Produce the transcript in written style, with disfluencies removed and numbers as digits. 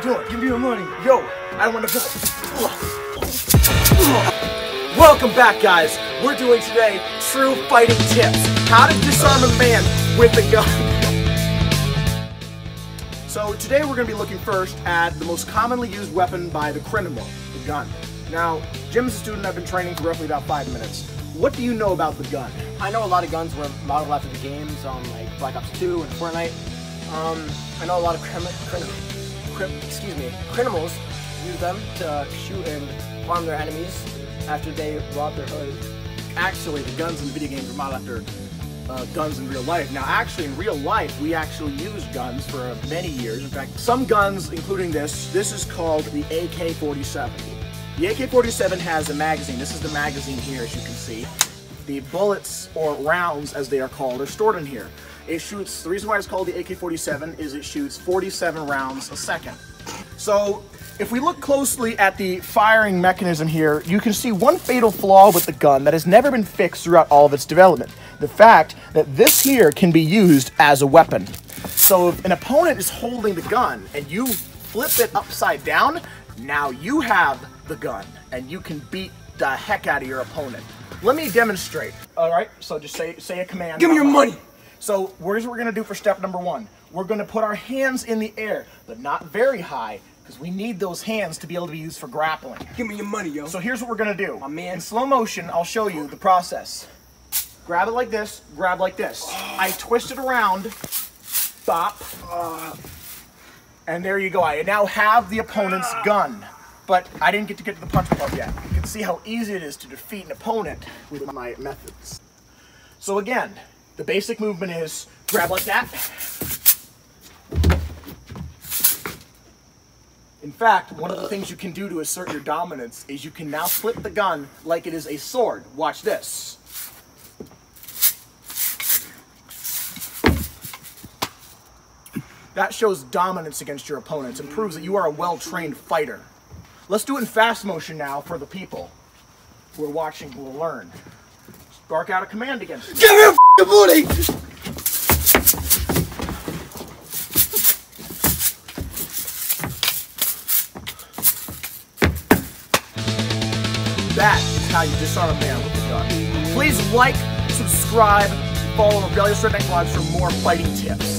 doing? Give me your money. Yo, I don't want to Welcome back, guys. We're doing today true fighting tips. How to disarm a man with a gun. So today we're going to be looking first at the most commonly used weapon by the criminal, the gun. Now, Jim's a student I've been training for roughly about 5 minutes. What do you know about the gun? I know a lot of guns were modeled after the games, like Black Ops 2 and Fortnite. I know a lot of criminals use them to shoot and harm their enemies after they rob their hood. Actually, the guns in the video games are modeled after guns in real life. Now, actually, in real life, we actually used guns for many years. In fact, some guns, including this is called the AK-47. The AK-47 has a magazine. This is the magazine here, as you can see. The bullets, or rounds as they are called, are stored in here. It shoots, the reason why it's called the AK-47 is it shoots 47 rounds a second. So, if we look closely at the firing mechanism here, you can see one fatal flaw with the gun that has never been fixed throughout all of its development. The fact that this here can be used as a weapon. So if an opponent is holding the gun and you flip it upside down, now you have the gun and you can beat the heck out of your opponent. Let me demonstrate. All right, so just say a command. Give me your money. So here's what we're gonna do for step number 1. We're gonna put our hands in the air, but not very high, because we need those hands to be able to be used for grappling. Give me your money, yo. So here's what we're gonna do. My man. In slow motion, I'll show you the process. Grab it like this, grab like this. I twist it around, bop, and there you go. I now have the opponent's gun. But I didn't get to the punch club yet. You can see how easy it is to defeat an opponent with my methods. So again, the basic movement is grab like that. In fact, one of the things you can do to assert your dominance is you can now flip the gun like it is a sword. Watch this. That shows dominance against your opponents and proves that you are a well-trained fighter. Let's do it in fast motion now for the people who are watching, who will learn. Bark out a command again. Give me your booty! That is how you disarm a man with a gun. Please like, subscribe, and follow Rebellious Redneck Vlogs for more fighting tips.